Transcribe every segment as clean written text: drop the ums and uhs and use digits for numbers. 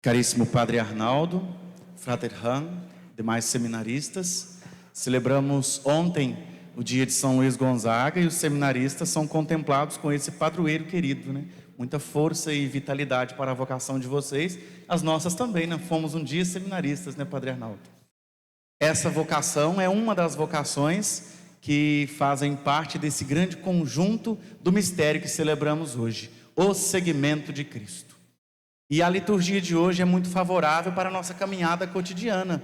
Caríssimo Padre Arnaldo, Frater Han, demais seminaristas, celebramos ontem o dia de São Luís Gonzaga e os seminaristas são contemplados com esse padroeiro querido, né? Muita força e vitalidade para a vocação de vocês, as nossas também, né? Fomos um dia seminaristas, né, Padre Arnaldo? Essa vocação é uma das vocações que fazem parte desse grande conjunto do mistério que celebramos hoje, o seguimento de Cristo. E a liturgia de hoje é muito favorável para a nossa caminhada cotidiana.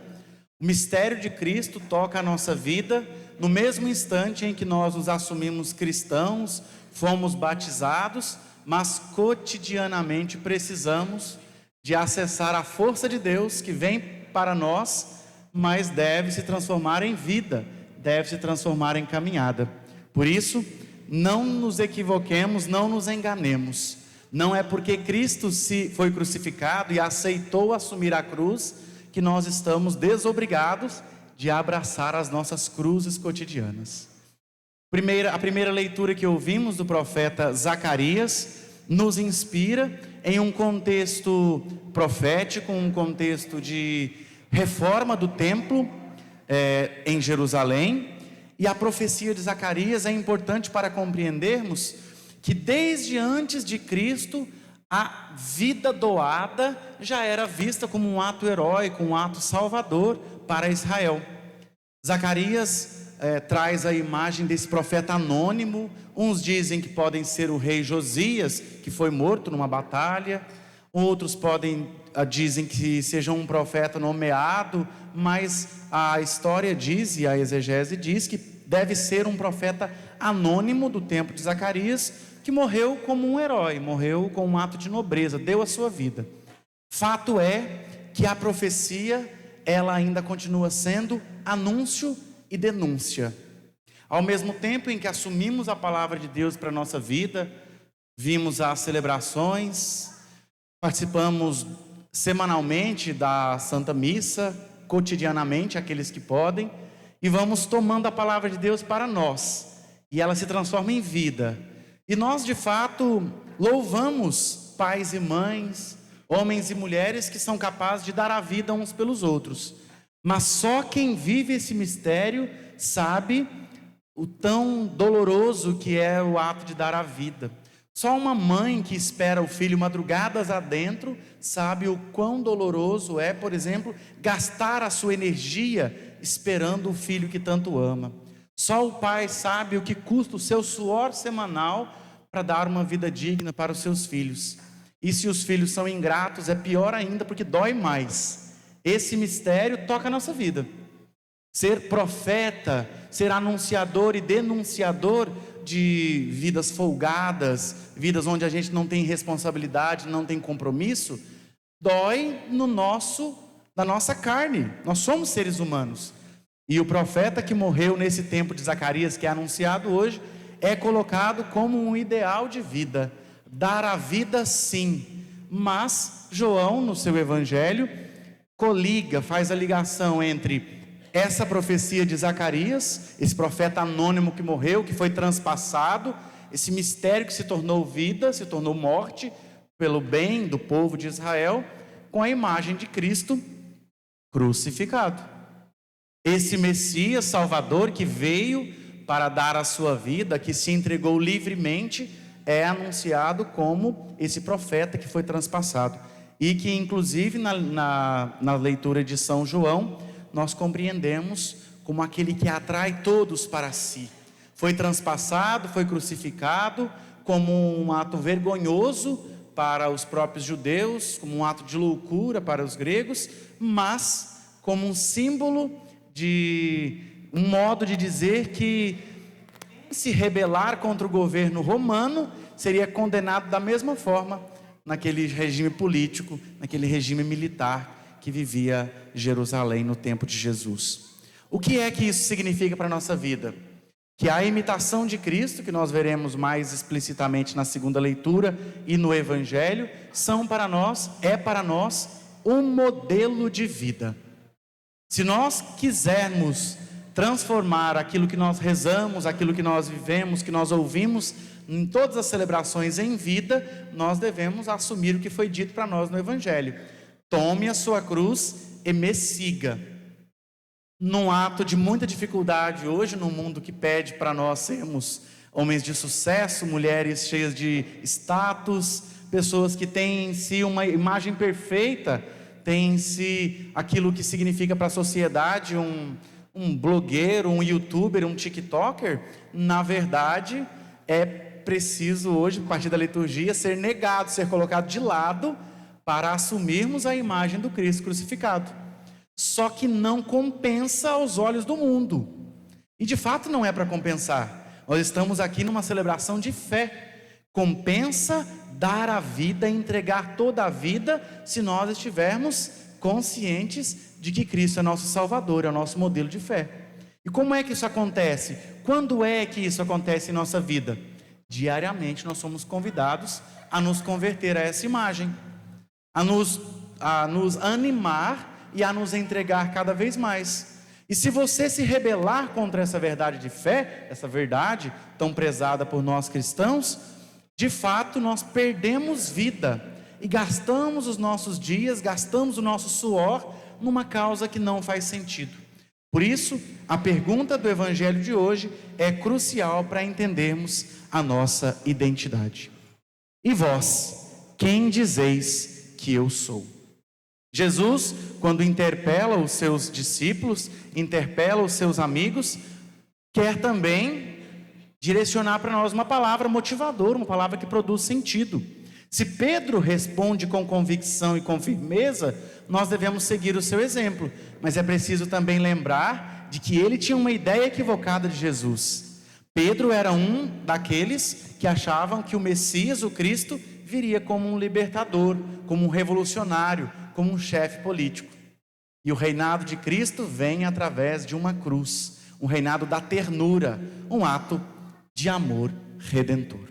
O mistério de Cristo toca a nossa vida no mesmo instante em que nós nos assumimos cristãos, fomos batizados, mas cotidianamente precisamos de acessar a força de Deus que vem para nós, mas deve se transformar em vida, deve se transformar em caminhada. Por isso, não nos equivoquemos, não nos enganemos. Não é porque Cristo foi crucificado e aceitou assumir a cruz que nós estamos desobrigados de abraçar as nossas cruzes cotidianas. A primeira leitura que ouvimos do profeta Zacarias nos inspira em um contexto profético, um contexto de reforma do templo em Jerusalém. E a profecia de Zacarias é importante para compreendermos que desde antes de Cristo, a vida doada já era vista como um ato heróico, um ato salvador para Israel. Zacarias traz a imagem desse profeta anônimo. Uns dizem que podem ser o rei Josias, que foi morto numa batalha. Outros dizem que seja um profeta nomeado, mas a história diz, e a exegese diz, que deve ser um profeta anônimo do tempo de Zacarias, que morreu como um herói, morreu com um ato de nobreza, deu a sua vida. Fato é que a profecia, ela ainda continua sendo anúncio e denúncia. Ao mesmo tempo em que assumimos a palavra de Deus para a nossa vida, vimos as celebrações, participamos semanalmente da Santa Missa, cotidianamente, aqueles que podem, e vamos tomando a palavra de Deus para nós, e ela se transforma em vida. E nós, de fato, louvamos pais e mães, homens e mulheres que são capazes de dar a vida uns pelos outros. Mas só quem vive esse mistério sabe o tão doloroso que é o ato de dar a vida. Só uma mãe que espera o filho madrugadas adentro sabe o quão doloroso é, por exemplo, gastar a sua energia esperando o filho que tanto ama. Só o pai sabe o que custa o seu suor semanal para dar uma vida digna para os seus filhos. E se os filhos são ingratos, é pior ainda, porque dói mais. Esse mistério toca a nossa vida. Ser profeta, ser anunciador e denunciador de vidas folgadas, vidas onde a gente não tem responsabilidade, não tem compromisso, dói na nossa carne. Nós somos seres humanos. E o profeta que morreu nesse tempo de Zacarias, que é anunciado hoje, é colocado como um ideal de vida. Dar a vida, sim. Mas João, no seu evangelho, faz a ligação entre essa profecia de Zacarias, esse profeta anônimo que morreu, que foi transpassado, esse mistério que se tornou vida, se tornou morte, pelo bem do povo de Israel, com a imagem de Cristo crucificado. Esse Messias Salvador que veio para dar a sua vida, que se entregou livremente, é anunciado como esse profeta que foi transpassado. E que inclusive na leitura de São João, nós compreendemos como aquele que atrai todos para si. Foi transpassado, foi crucificado, como um ato vergonhoso para os próprios judeus, como um ato de loucura para os gregos, mas como um símbolo de um modo de dizer que se rebelar contra o governo romano seria condenado da mesma forma naquele regime político, naquele regime militar que vivia Jerusalém no tempo de Jesus. O que é que isso significa para a nossa vida? Que a imitação de Cristo, que nós veremos mais explicitamente na segunda leitura e no Evangelho, é para nós um modelo de vida. Se nós quisermos transformar aquilo que nós rezamos, aquilo que nós vivemos, que nós ouvimos em todas as celebrações em vida, nós devemos assumir o que foi dito para nós no Evangelho. Tome a sua cruz e me siga. Num ato de muita dificuldade hoje, num mundo que pede para nós sermos homens de sucesso, mulheres cheias de status, pessoas que têm em si uma imagem perfeita, têm em si aquilo que significa para a sociedade um blogueiro, um youtuber, um tiktoker. Na verdade, é preciso hoje, a partir da liturgia, ser negado, ser colocado de lado, para assumirmos a imagem do Cristo crucificado. Só que não compensa aos olhos do mundo, e de fato não é para compensar. Nós estamos aqui numa celebração de fé. Compensa dar a vida, entregar toda a vida, se nós estivermos conscientes de que Cristo é nosso Salvador, é o nosso modelo de fé. E como é que isso acontece? Quando é que isso acontece em nossa vida? Diariamente nós somos convidados a nos converter a essa imagem, a nos animar e a nos entregar cada vez mais. E se você se rebelar contra essa verdade de fé, essa verdade tão prezada por nós cristãos, de fato nós perdemos vida e gastamos os nossos dias, gastamos o nosso suor numa causa que não faz sentido. Por isso, a pergunta do Evangelho de hoje é crucial para entendermos a nossa identidade. E vós, quem dizeis que eu sou? Jesus, quando interpela os seus discípulos, interpela os seus amigos, quer também direcionar para nós uma palavra motivadora, uma palavra que produz sentido. Se Pedro responde com convicção e com firmeza, nós devemos seguir o seu exemplo, mas é preciso também lembrar de que ele tinha uma ideia equivocada de Jesus. Pedro era um daqueles que achavam que o Messias, o Cristo, viria como um libertador, como um revolucionário, como um chefe político. E o reinado de Cristo vem através de uma cruz, um reinado da ternura, um ato de amor redentor,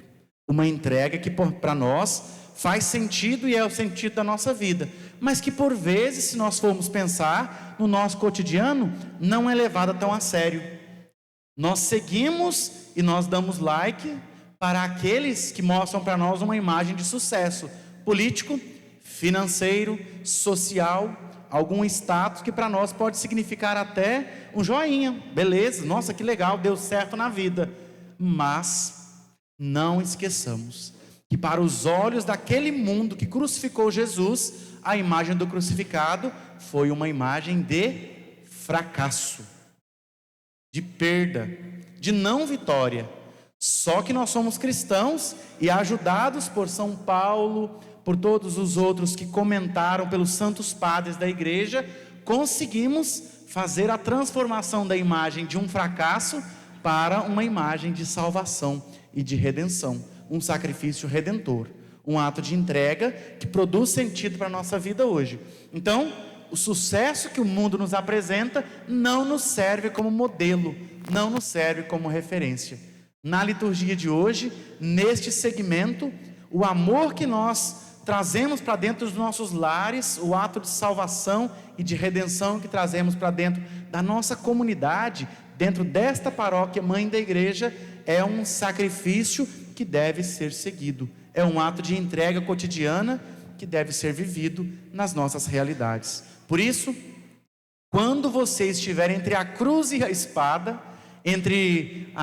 uma entrega que para nós faz sentido e é o sentido da nossa vida, mas que por vezes, se nós formos pensar no nosso cotidiano, não é levada tão a sério. Nós seguimos e nós damos like para aqueles que mostram para nós uma imagem de sucesso político, financeiro, social, algum status que para nós pode significar até um joinha, beleza, nossa, que legal, deu certo na vida. Mas não esqueçamos que para os olhos daquele mundo que crucificou Jesus, a imagem do crucificado foi uma imagem de fracasso, de perda, de não vitória. Só que nós somos cristãos e, ajudados por São Paulo, por todos os outros que comentaram, pelos santos padres da igreja, conseguimos fazer a transformação da imagem de um fracasso para uma imagem de salvação e de redenção, um sacrifício redentor, um ato de entrega que produz sentido para a nossa vida hoje. Então, o sucesso que o mundo nos apresenta não nos serve como modelo, não nos serve como referência. Na liturgia de hoje, neste segmento, o amor que nós trazemos para dentro dos nossos lares, o ato de salvação e de redenção que trazemos para dentro da nossa comunidade, dentro desta paróquia mãe da igreja, é um sacrifício que deve ser seguido, é um ato de entrega cotidiana que deve ser vivido nas nossas realidades. Por isso, quando você estiver entre a cruz e a espada, entre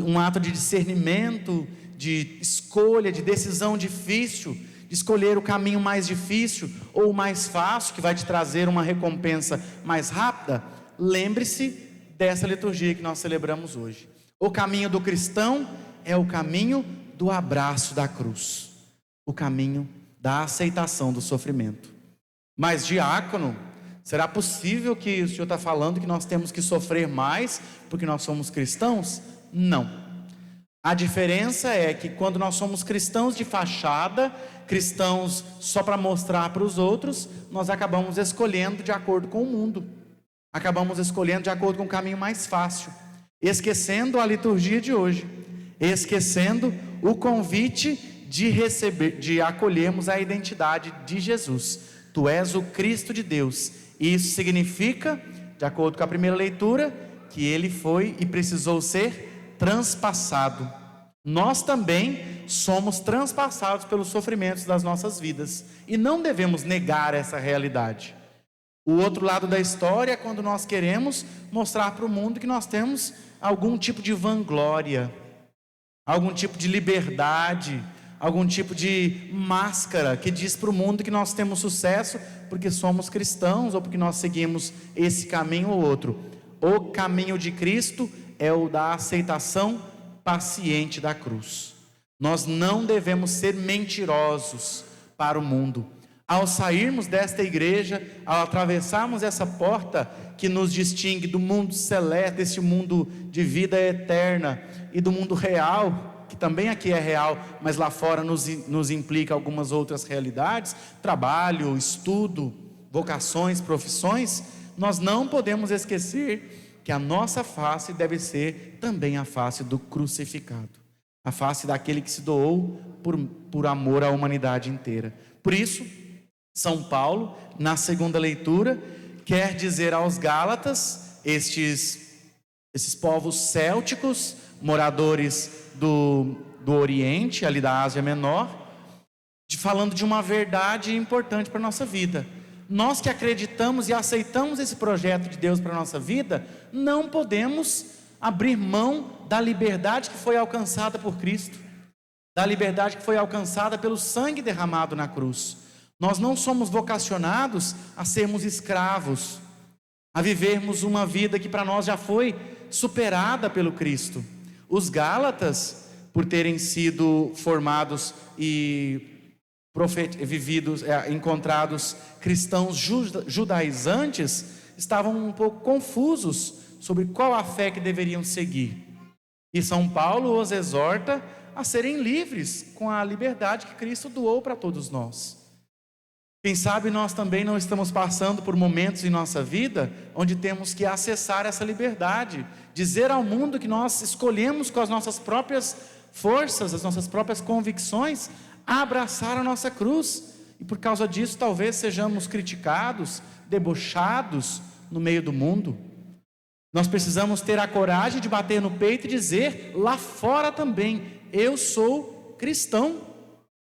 um ato de discernimento, de escolha, de decisão difícil, de escolher o caminho mais difícil ou o mais fácil, que vai te trazer uma recompensa mais rápida, lembre-se dessa liturgia que nós celebramos hoje. O caminho do cristão é o caminho do abraço da cruz, o caminho da aceitação do sofrimento. Mas, diácono, será possível que o senhor está falando que nós temos que sofrer mais porque nós somos cristãos? Não. A diferença é que quando nós somos cristãos de fachada, cristãos só para mostrar para os outros, nós acabamos escolhendo de acordo com o mundo, acabamos escolhendo de acordo com o caminho mais fácil, esquecendo a liturgia de hoje, esquecendo o convite de acolhermos a identidade de Jesus. Tu és o Cristo de Deus. E isso significa, de acordo com a primeira leitura, que ele foi e precisou ser transpassado. Nós também somos transpassados pelos sofrimentos das nossas vidas e não devemos negar essa realidade. O outro lado da história é quando nós queremos mostrar para o mundo que nós temos algum tipo de vanglória, algum tipo de liberdade, algum tipo de máscara que diz para o mundo que nós temos sucesso porque somos cristãos ou porque nós seguimos esse caminho ou outro. O caminho de Cristo é o da aceitação paciente da cruz. Nós não devemos ser mentirosos para o mundo. Ao sairmos desta igreja, ao atravessarmos essa porta que nos distingue do mundo celeste, desse mundo de vida eterna e do mundo real, que também aqui é real, mas lá fora nos implica algumas outras realidades, trabalho, estudo, vocações, profissões, nós não podemos esquecer que a nossa face deve ser também a face do crucificado, a face daquele que se doou por amor à humanidade inteira. Por isso, São Paulo, na segunda leitura, quer dizer aos Gálatas, esses povos célticos, moradores do Oriente, ali da Ásia Menor, falando de uma verdade importante para a nossa vida. Nós que acreditamos e aceitamos esse projeto de Deus para a nossa vida, não podemos abrir mão da liberdade que foi alcançada por Cristo, da liberdade que foi alcançada pelo sangue derramado na cruz. Nós não somos vocacionados a sermos escravos, a vivermos uma vida que para nós já foi superada pelo Cristo. Os Gálatas, por terem sido formados e encontrados cristãos judaizantes, estavam um pouco confusos sobre qual a fé que deveriam seguir. E São Paulo os exorta a serem livres com a liberdade que Cristo doou para todos nós. Quem sabe nós também não estamos passando por momentos em nossa vida onde temos que acessar essa liberdade, dizer ao mundo que nós escolhemos com as nossas próprias forças, as nossas próprias convicções, abraçar a nossa cruz, e por causa disso talvez sejamos criticados, debochados no meio do mundo. Nós precisamos ter a coragem de bater no peito e dizer lá fora também: eu sou cristão.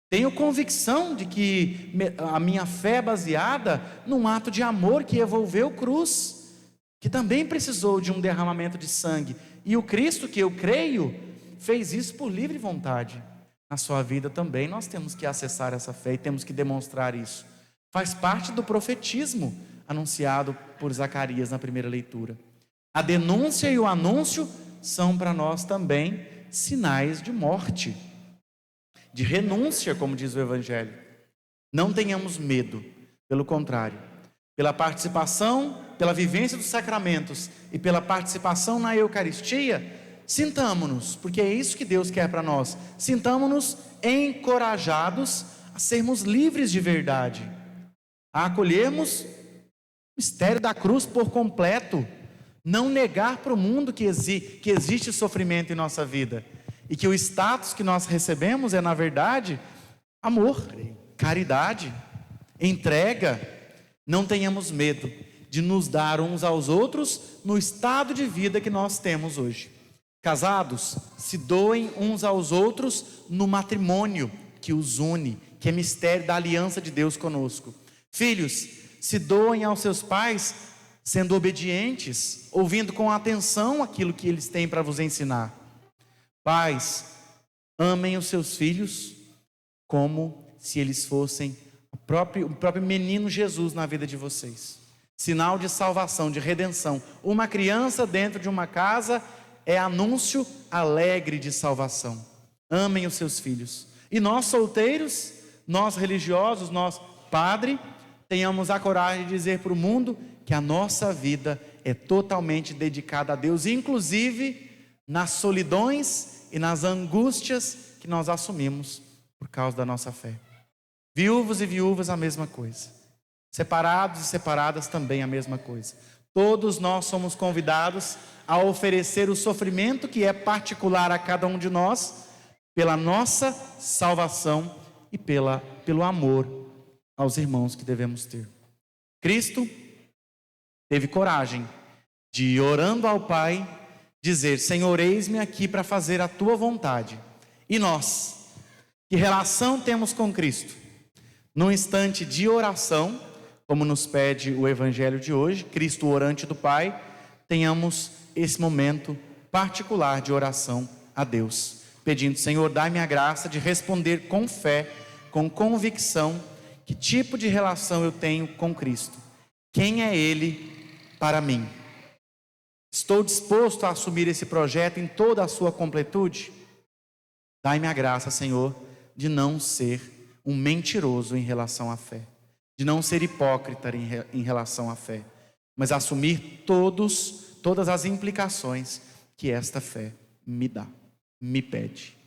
Tenho convicção de que a minha fé é baseada num ato de amor que envolveu cruz, que também precisou de um derramamento de sangue. E o Cristo que eu creio fez isso por livre vontade. Na sua vida também nós temos que acessar essa fé e temos que demonstrar isso. Faz parte do profetismo anunciado por Zacarias na primeira leitura. A denúncia e o anúncio são para nós também sinais de morte, de renúncia, como diz o Evangelho. Não tenhamos medo, pelo contrário, pela participação, pela vivência dos sacramentos e pela participação na Eucaristia, sintamo-nos, porque é isso que Deus quer para nós, sintamo-nos encorajados a sermos livres de verdade, a acolhermos o mistério da cruz por completo, não negar para o mundo que existe sofrimento em nossa vida, e que o status que nós recebemos é, na verdade, amor, caridade, entrega. Não tenhamos medo de nos dar uns aos outros no estado de vida que nós temos hoje. Casados, se doem uns aos outros no matrimônio que os une, que é mistério da aliança de Deus conosco. Filhos, se doem aos seus pais sendo obedientes, ouvindo com atenção aquilo que eles têm para vos ensinar. Pais, amem os seus filhos como se eles fossem o próprio menino Jesus na vida de vocês. Sinal de salvação, de redenção. Uma criança dentro de uma casa é anúncio alegre de salvação. Amem os seus filhos. E nós solteiros, nós religiosos, nós padre, tenhamos a coragem de dizer para o mundo que a nossa vida é totalmente dedicada a Deus, inclusive nas solidões e nas angústias que nós assumimos por causa da nossa fé. Viúvos e viúvas, a mesma coisa. Separados e separadas, também a mesma coisa. Todos nós somos convidados a oferecer o sofrimento que é particular a cada um de nós, pela nossa salvação e pelo amor aos irmãos que devemos ter. Cristo teve coragem de, orando ao Pai, dizer: Senhor, eis-me aqui para fazer a tua vontade. E nós? Que relação temos com Cristo? Num instante de oração, como nos pede o Evangelho de hoje, Cristo orante do Pai, tenhamos esse momento particular de oração a Deus, pedindo: Senhor, dai-me a graça de responder com fé, com convicção, que tipo de relação eu tenho com Cristo, quem é Ele para mim. Estou disposto a assumir esse projeto em toda a sua completude? Dai-me a graça, Senhor, de não ser um mentiroso em relação à fé, de não ser hipócrita em relação à fé, mas assumir todas as implicações que esta fé me dá, me pede.